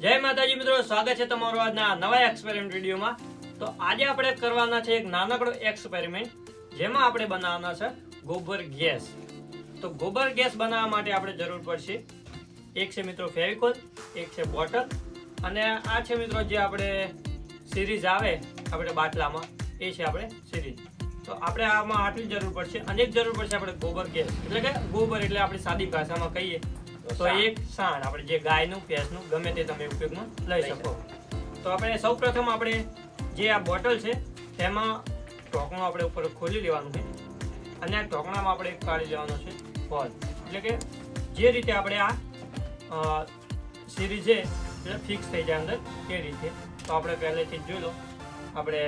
જય માતાજી મિત્રો, સ્વાગત છે તમારું આજના નવા એક્સપેરિમેન્ટ વિડીયોમાં। તો આજે આપણે કરવાના છે એક નાનકડો એક્સપેરિમેન્ટ, જેમાં આપણે બનાવવાના છે ગોબર ગેસ। તો ગોબર ગેસ બનાવવા માટે આપણે જરૂર પડશે એક છે મિત્રો ફેવિકોલ, એક છે બોટલ અને આ છે મિત્રો જે આપણે સિરીઝ આવે આપણે બાટલામાં એ છે આપણે સિરીઝ। તો આપણે આમાં આટલી જરૂર પડશે અને એક જરૂર પડશે આપણે ગોબર ગેસ, એટલે કે ગોબર એટલે આપણી સાદી ભાષામાં કહીએ તો એક સાણ, આપણે જે ગાયનું ભેંસનું ગમે તે તમે ઉપયોગમાં લઈ શકો। તો આપણે સૌપ્રથમ આપણે જે આ બોટલ છે એમાં ઢોકણું આપણે ઉપર ખોલી લેવાનું છે અને આ ઢોકણામાં આપણે કાઢી લેવાનો છે હોલ, એટલે કે જે રીતે આપણે આ સિરીઝ છે એટલે ફિક્સ થઈ જાય અંદર એ રીતે। તો આપણે પહેલેથી જ જોઈ લો, આપણે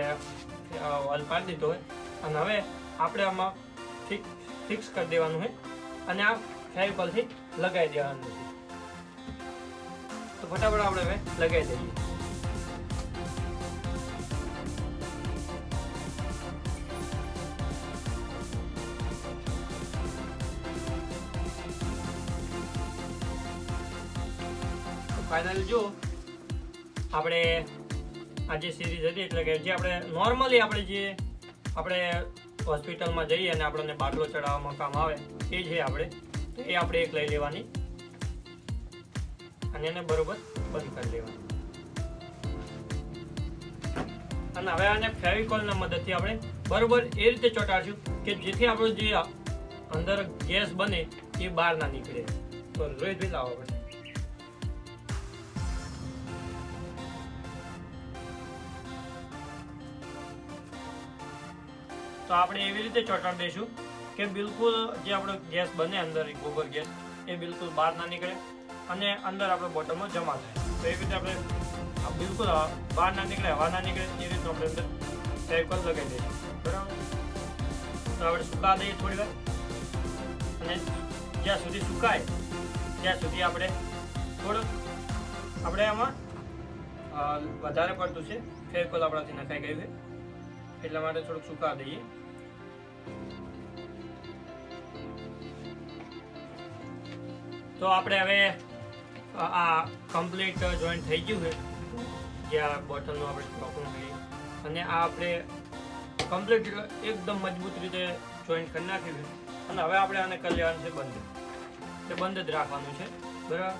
હોલ પાડી દીધો હોય અને હવે આપણે આમાં ફિક્સ કરી દેવાનું છે અને આ ફેવિકોલથી લગાવી દેવાનું છે। તો ફટાફટ આપણે હવે લગાવી દઈએ। ફાઇનલી જો આપણે આ જે સિરીઝ હતી, એટલે કે જે આપણે નોર્મલી આપણે જે આપણે હોસ્પિટલમાં જઈએ અને આપણને બાટલો ચડાવવામાં કામ આવે એ છે આપણે એક લઈ લેવાની અને એને બરોબર બંધ કરી લેવાની અને હવે આને ફેવિકોલના મદદથી આપણે બરોબર એ રીતે ચોંટાડશું કે જેથી આપણો જે અંદર ગેસ બને એ બહાર ના નીકળે। તો રોહિત લાવો આપણે। તો આપણે એવી રીતે ચોંટાડી દઈશું કે બિલકુલ જે આપણો ગેસ બને અંદર ગોબર ગેસ એ બિલકુલ બહાર ના નીકળે અને અંદર આપણે બોટલમાં જમા થાય। તો એવી રીતે આપણે બિલકુલ બહાર ના નીકળે, હવા ના નીકળે એ રીતનું આપણે અંદર ફેવિકોલ લગાવી દઈશું, બરાબર। તો આપણે સુકા દઈએ થોડી વાર અને જ્યાં સુધી સુકાય ત્યાં સુધી આપણે થોડુંક આપણે આમાં વધારે પડતું છે ફેવિકોલ આપણાથી નખાઈ ગયું છે એટલા માટે થોડુંક સુકા દઈએ। તો આપણે હવે આ કમ્પ્લીટ જોઈન્ટ થઈ ગયું છે, જે આ બોટલનું આપણે ઢોકણું કરીએ અને આ આપણે કમ્પ્લીટ એકદમ મજબૂત રીતે જોઈન્ટ કરી નાખ્યું છે અને હવે આપણે આને કરી લેવાનું છે બંધ, એટલે બંધ જ રાખવાનું છે, બરાબર।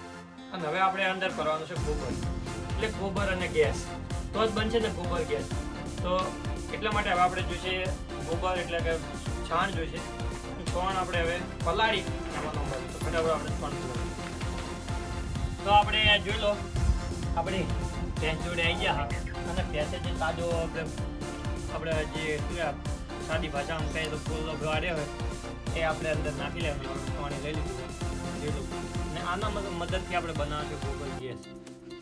અને હવે આપણે અંદર કરવાનું છે ગોબર, એટલે ગોબર અને ગેસ તો જ બનશે ને ગોબર ગેસ। તો એટલા માટે હવે આપણે જોઈશે ગોબર એટલે કે છાણ જોઈશે, છાણ આપણે હવે પલાળી નાખવાનું હોય તો ફટાફટ આપણે છાણ પલાળી। તો આપણે જોઈ લો આપણી ભેંસ જોડે આવી ગયા અને ભેંસે જે તાજો આપણે જે સાદી ભાષામાં કહીએ તો ફૂલો ગાળ્યો હોય એ આપણે અંદર નાખી લેવાનું, પાણી લઈ લીધું અને આના મદદથી આપણે બનાવશું ગોબર ગેસ।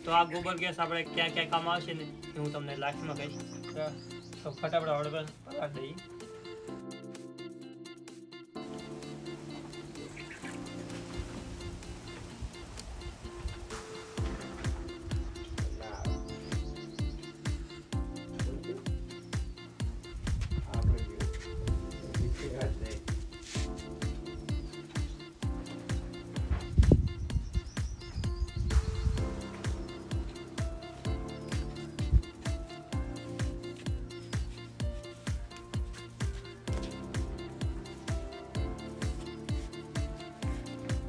તો આ ગોબર ગેસ આપણે ક્યાં ક્યાં કામ આવશે ને એ હું તમને લાસ્ટમાં કહીશ। તો ફટાફટ હળદર પલાળી દઈએ।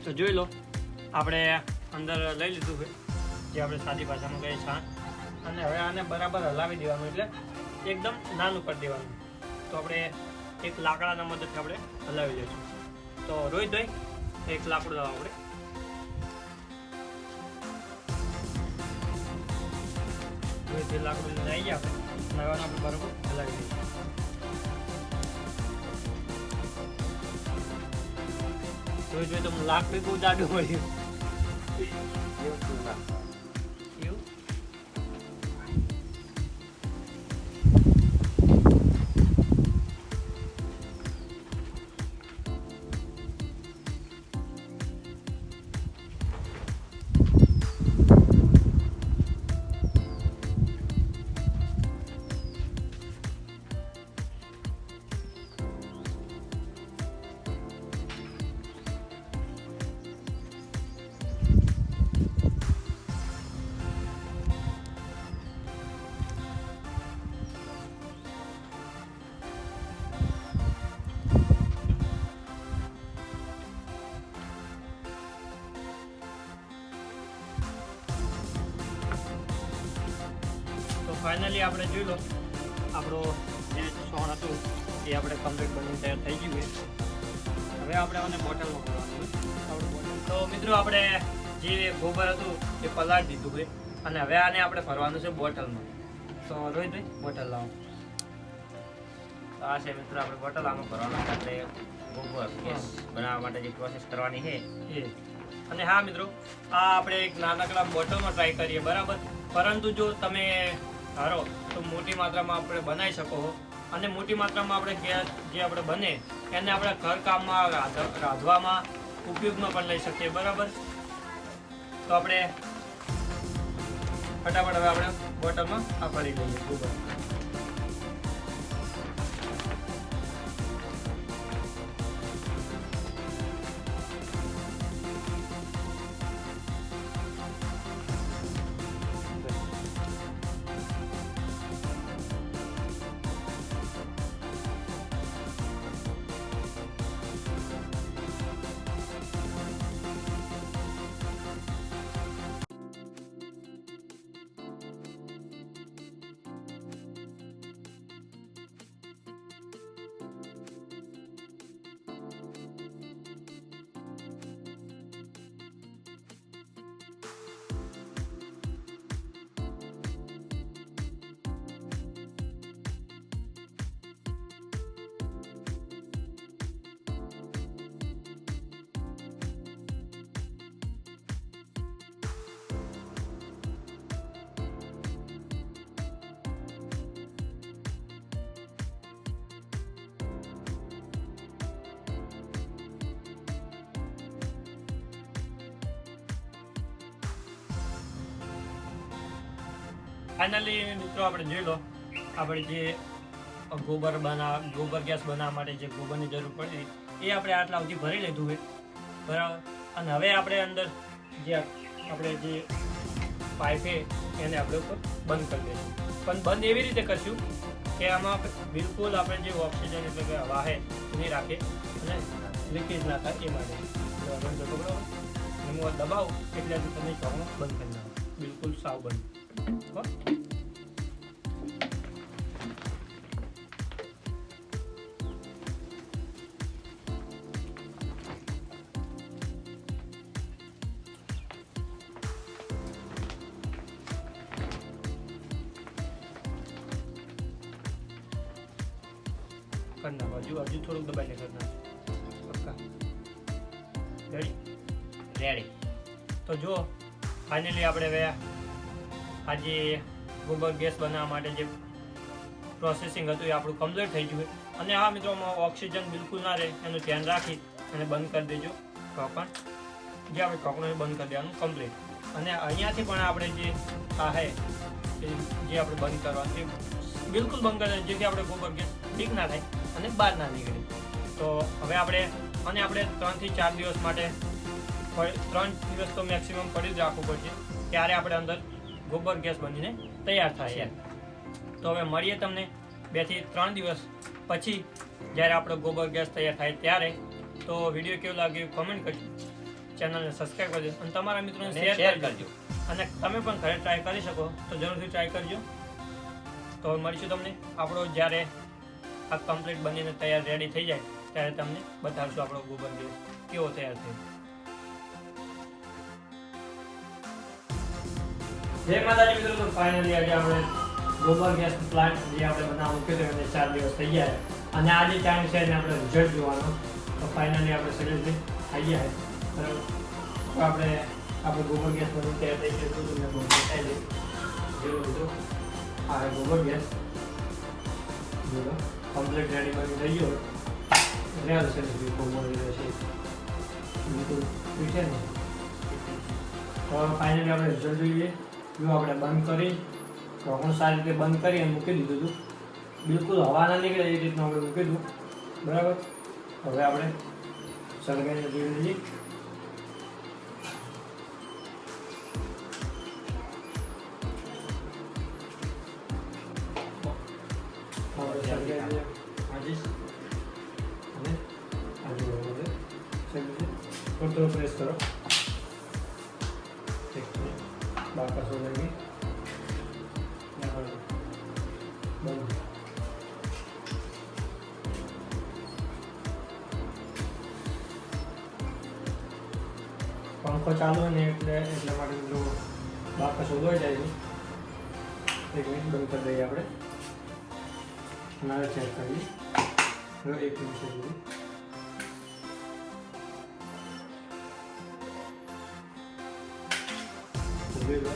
તો જોઈ લો આપણે અંદર લઈ લીધું છે જે આપણે સાદી ભાષામાં કહીએ છાણ, અને હવે આને બરાબર હલાવી દેવાનું, એટલે એકદમ નાનું કરી દેવાનું। તો આપણે એક લાકડાના મદદથી આપણે હલાવી લઈશું। તો રોહિતભાઈ એક લાકડું લાવો આપણે। રોહિતભાઈ લાકડું લઈને આવી ગયા આપણે, હવે આપણે બરાબર હલાવી દઈશું। જોઈ તો લાકડી બહુ જાડું મળ્યું એવું। ફાઇનલી આપણે જોઈ લો આપણો જે સોણ હતું એ આપણે કમ્પ્લીટ બની તૈયાર થઈ ગયું છે. હવે આપણે આને બોટલમાં ભરવાનું છે. તો મિત્રો આપણે જે ગોબર હતું એ પલાળી દીધું છે અને હવે આને આપણે ભરવાનું છે બોટલમાં. તો રોહિતભાઈ બોટલ લાવો. આ છે મિત્રો આપણે બોટલ આમાં ભરવાનું છે. આપણે ગોબર ગેસ બનાવવા માટે જે પ્રોસેસ કરવાની છે એ. અને હા મિત્રો, આ આપણે એક નાનકડા બોટલમાં ટ્રાય કરીએ, બરાબર. પરંતુ જો તમે ધારો તો મોટી માત્રામાં આપણે બનાવી શકો છો. અને મોટી માત્રામાં આપણે ગેસ જે આપણે બને એને આપણે ઘર કામમાં રાંધવામાં ઉપયોગમાં પણ લઈ શકીએ, બરાબર. તો આપણે ફટાફટ હવે આપણે બોટલમાં આ ભરી લઈએ ગોબર. ફાઇનલી મિત્રો આપણે જોઈ લો આપણે જે ગોબર ગેસ બનાવવા માટે જે ગોબરની જરૂર પડે એ આપણે આટલા સુધી ભરી લીધું છે, બરાબર. અને હવે આપણે અંદર જે આપણે જે પાઇપ છે એને આપણે ઉપર બંધ કરી દઈશું. પણ બંધ એવી રીતે કરશું કે આમાં બિલકુલ આપણે જે ઓક્સિજન એટલે કે હવા છે એની રાખે અને લીકેજ ના થાય એ માટે બંધ કરો, બરાબર. હું દબાવું એટલે તમે ચોકનો બંધ કરી નાખો, બિલકુલ સાવ બંધ. કરી નાખો, હજુ થોડુંક દબાઈને કરી નાખો. પક્કા રેડી. તો જો ફાઇનલી આપણે હવે આજે ગોબર ગેસ બનાવવા માટે જે પ્રોસેસિંગ હતું એ આપણું કમ્પ્લીટ થઈ ગયું. અને હા મિત્રો, ઓક્સિજન બિલકુલ ના રહે એનું ધ્યાન રાખી અને બંધ કરી દેજો ઢોકણ. જે આપણે ઢોકણને બંધ કરી દેવાનું કમ્પ્લીટ. અને અહીંયાથી પણ આપણે જે આ છે જે આપણે બંધ કરવાનું એ બિલકુલ બંધ કરી દે, જેથી આપણે ગોબર ગેસ લીક ના થાય અને બહાર ના નીકળે. તો હવે આપણે 3 થી 4 દિવસ માટે 3 દિવસ તો મેક્સિમમ પડી જ રાખવું પડશે, ત્યારે આપણે અંદર ગોબર ગેસ બનીને તૈયાર થાય. તો હવે મળીએ તમને 2 થી 3 દિવસ પછી, જ્યારે આપણો ગોબર ગેસ તૈયાર થાય ત્યારે. તો વિડીયો કેવો લાગ્યો કોમેન્ટ કરજો, ચેનલને સબસ્ક્રાઈબ કરજો અને તમારા મિત્રોને શેર કરજો. અને તમે પણ ઘરે ટ્રાય કરી શકો તો જરૂરથી ટ્રાય કરજો. તો મળીશું તમને આપણો જ્યારે આ કમ્પ્લીટ બનીને તૈયાર રેડી થઈ જાય ત્યારે તમને બતાવશું આપણો ગોબર ગેસ કેવો તૈયાર થયો. જય માતાજી મિત્રો. તો ફાઇનલી આજે આપણે ગોબર ગેસ પ્લાન્ટ જે આપણે બનાવવા મૂક્યો હતો એને 4 દિવસ થઈ ગયા અને આજે ટાઈમ છે એને આપણે રિઝલ્ટ જોવાનો. તો ફાઇનલી આપણે સજેસ્ટ આવી ગયા બરાબર. તો આપણે ગોબર ગેસ બની તૈયાર થઈ ગયો તો તમને બહુ બતાવી દઈએ. જોયું મિત્રો, આ ગોબર ગેસ જોયો કમ્પ્લીટ રેડી બની થઈ ગયો. રેલ છે ગોબર છે બિલકુલ છે ને. તો ફાઇનલી આપણે રિઝલ્ટ જોઈએ. જો આપણે બંધ કરી ઢોકણું સારી રીતે બંધ કરી અને મૂકી દીધું હતું, બિલકુલ હવા ના નીકળે એ રીતનું આપણે મૂકી દીધું, બરાબર. હવે આપણે સળગાઈને જોઈ લઈએ. થોડો પ્રેસ કરો, બાકસ हो जाएगी. બંધ. પંખો ચાલુ હોય ને એટલા માટે જો બાકસ ઉડવાઈ જાય છે. એક મિનિટ બંધ કરી દઈએ આપણે. અને ચેક કરીએ. હવે એક મિનિટ સુધી જોઈ લો.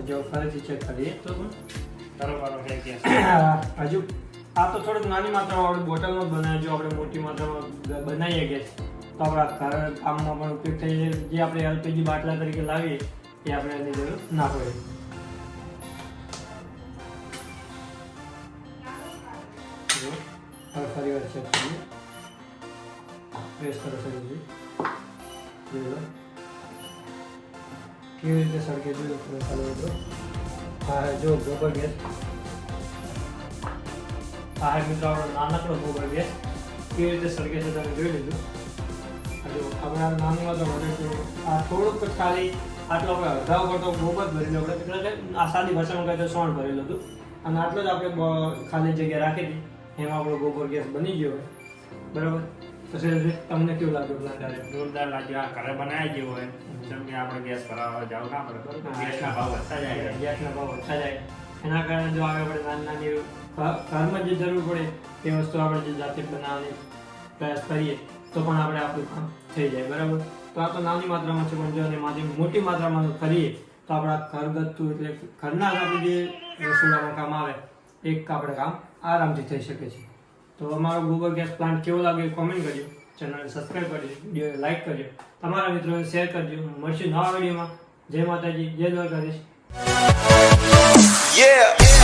જો ફરીથી ચેક કરીએ તો તરફવાળો છે ગેસ. હજુ આ તો થોડુંક નાની માત્રામાં આપણે બોટલમાં જ બનાવીએ. જો આપણે મોટી માત્રામાં બનાવીએ ગેસ તો આપણા ઘર કામમાં પણ ઉપયોગ થઈ જાય. જે આપણે એલપીજી બાટલા તરીકે લાવીએ એ આપણે એની જરૂર ના પડે. જો હવે ફરી વાર ચેક કરીએ. પ્રેસ કરો સર. કેવી રીતે સળગે જોયું તમે ચાલુ હતો. હા જો ગોબર ગેસ. હા મિત્રો આપણો નાનકડો ગોબર ગેસ કેવી રીતે સળગે છે તમે જોઈ લીધું. જો આપણે આ નાનું તો વધે છે. આ થોડુંક ખાલી આટલો આપણે અડધા ઉપર તો ગોબર ભરેલો આપણે એટલે કે આ સાદી ભાષામાં કહે તો સોણ ભરેલું હતું. અને આટલો જ આપણે ખાલી જગ્યા રાખી હતી એમાં આપણો ગોબર ગેસ બની ગયો હોય. બરાબર. તો શૈલેષભાઈ તમને કેવું લાગ્યું પ્લાન? જોરદાર લાગ્યું. આ ઘરે બનાવી જેવું હોય. જેમ કે આપણે ગેસ ભરાવવા જવું ના પડે. ગેસના ભાવ વધતા જાય. ગેસના ભાવ વધતા જાય એના કારણે જો આપણે નાની નાની ઘરમાં જે જરૂર પડે એ વસ્તુ આપણે જે જાતે બનાવવાની પ્રયાસ કરીએ તો પણ આપણે આપણું કામ થઈ જાય. બરાબર. તો આ તો નાની માત્રામાં છે પણ જો અને મોટી માત્રામાં કરીએ તો આપણા ઘરગથ્થુ એટલે ઘરના આપણે જે રસોડામાં કામ આવે એક આપણે કામ આરામથી થઈ શકે છે. તો અમારો ગોબર ગેસ પ્લાન્ટ કેવો લાગ્યો કોમેન્ટ કરજો. ચેનલને સબસ્ક્રાઈબ કરજો. વિડીયો લાઈક કરજો. તમારા મિત્રોને શેર કરજો. મળશું નવા વિડીયોમાં. જય માતાજી, જય દ્વારકાધીશ. Yeah.